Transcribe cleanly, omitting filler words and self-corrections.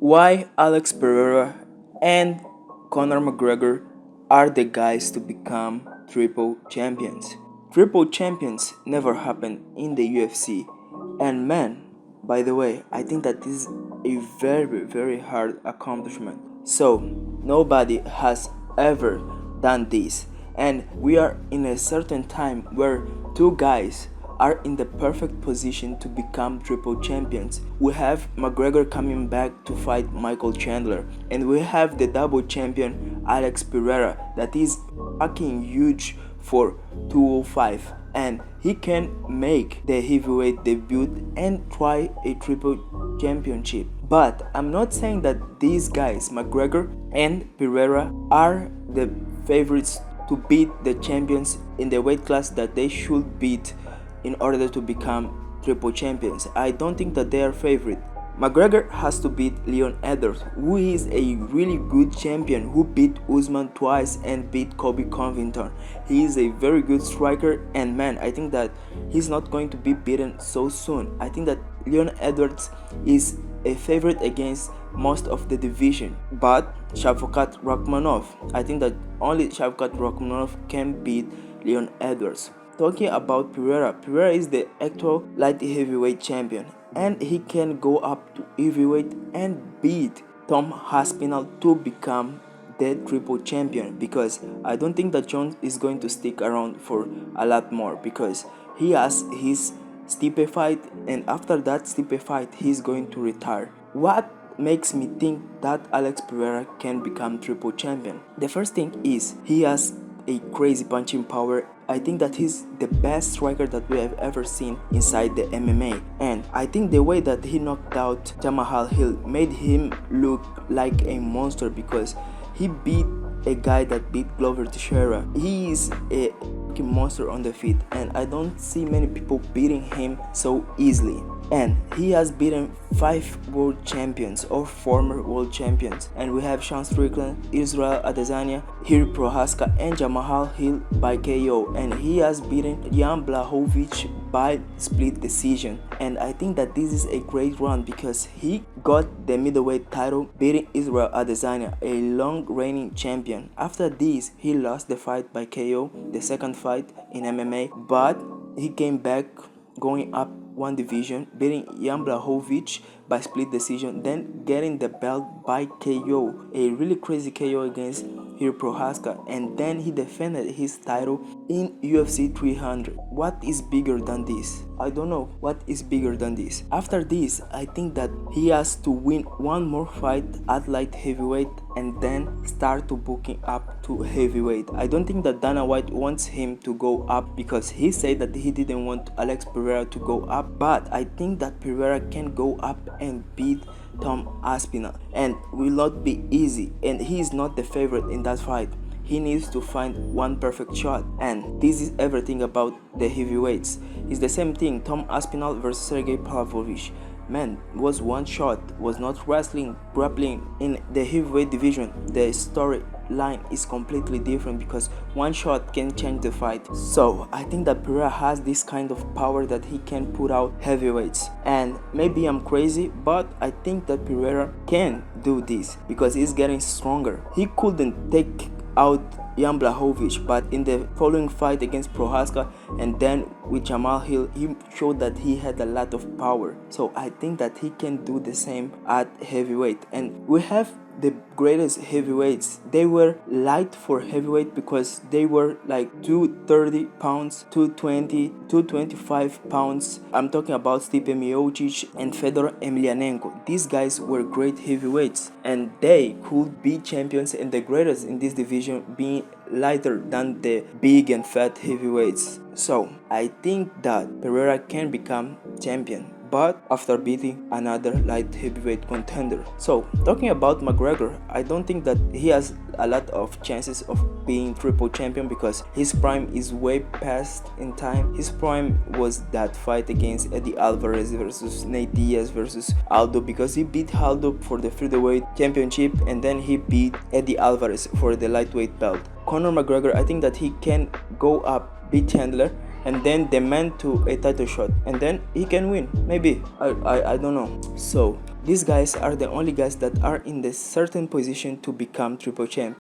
Why Alex Pereira and Conor McGregor are the guys to become triple champions. Triple champions never happened in the UFC. And man, by the way, I think that this is a very hard accomplishment. So, nobody has ever done this. And we are in a certain time where two guys are in the perfect position to become triple champions. We have McGregor coming back to fight Michael Chandler, and we have the double champion Alex Pereira that is fucking huge for 205, and he can make the heavyweight debut and try a triple championship. But I'm not saying that these guys, McGregor and Pereira, are the favorites to beat the champions in the weight class that they should beat in order to become triple champions. I don't think that they are favorite. McGregor has to beat Leon Edwards, who is a really good champion who beat Usman twice and beat Kobe Covington. He is a very good striker, and man, I think that he's not going to be beaten so soon. I think that Leon Edwards is a favorite against most of the division, but Shavkat Rakhmonov, I think that only Shavkat Rakhmonov can beat Leon Edwards. Talking about Pereira, Pereira is the actual light heavyweight champion, and he can go up to heavyweight and beat Tom Aspinall to become the triple champion, because I don't think that Jones is going to stick around for a lot more, because he has his Stipe fight, and after that Stipe fight he's going to retire. What makes me think that Alex Pereira can become triple champion? The first thing is he has a crazy punching power. I think that he's the best striker that we have ever seen inside the MMA, and I think the way that he knocked out Jamahal Hill made him look like a monster, because he beat a guy that beat Glover Teixeira. He is a fucking monster on the feet, and I don't see many people beating him so easily. And he has beaten 5 world champions or former world champions, and we have Sean Strickland, Israel Adesanya, Jiri Prochazka, and Jamahal Hill by KO, and he has beaten Jan Blachowicz by split decision. And I think that this is a great run, because he got the middleweight title beating Israel Adesanya, a long reigning champion. After this, he lost the fight by KO, the second fight in MMA, but he came back going up one division, beating Jan Blachowicz by split decision, then getting the belt by KO, a really crazy KO against Jiri Prochazka, and then he defended his title in UFC 300. What is bigger than this? I don't know what is bigger than this. After this, I think that he has to win one more fight at light heavyweight and then start to booking up to heavyweight. I don't think that Dana White wants him to go up, because he said that he didn't want Alex Pereira to go up, but I think that Pereira can go up and beat Tom Aspinall, and will not be easy, and he is not the favorite in that fight. He needs to find one perfect shot, and this is everything about the heavyweights. It's the same thing, Tom Aspinall versus Sergey Pavlovich. Man, was one shot, was not wrestling, grappling. In the heavyweight division, the storyline is completely different, because one shot can change the fight. So I think that Pereira has this kind of power that he can put out heavyweights, and maybe I'm crazy, but I think that Pereira can do this because he's getting stronger. He couldn't take out Jan Blachowicz, but in the following fight against Prochazka and then with Jamahal Hill, he showed that he had a lot of power. So I think that he can do the same at heavyweight. And we have the greatest heavyweights. They were light for heavyweight because they were like 230 pounds, 220, 225 pounds. I'm talking about Stipe Miocic and Fedor Emelianenko. These guys were great heavyweights, and they could be champions, and the greatest in this division being lighter than the big and fat heavyweights. So I think that Pereira can become champion, but after beating another light heavyweight contender. So talking about McGregor, I don't think that he has a lot of chances of being triple champion, because his prime is way past in time. His prime was that fight against Eddie Alvarez versus Nate Diaz versus Aldo, because he beat Aldo for the featherweight championship, and then he beat Eddie Alvarez for the lightweight belt. Conor McGregor, I think that he can go up, beat Chandler, and then demand to a title shot, and then he can win. Maybe I don't know. So these guys are the only guys that are in the certain position to become triple champ.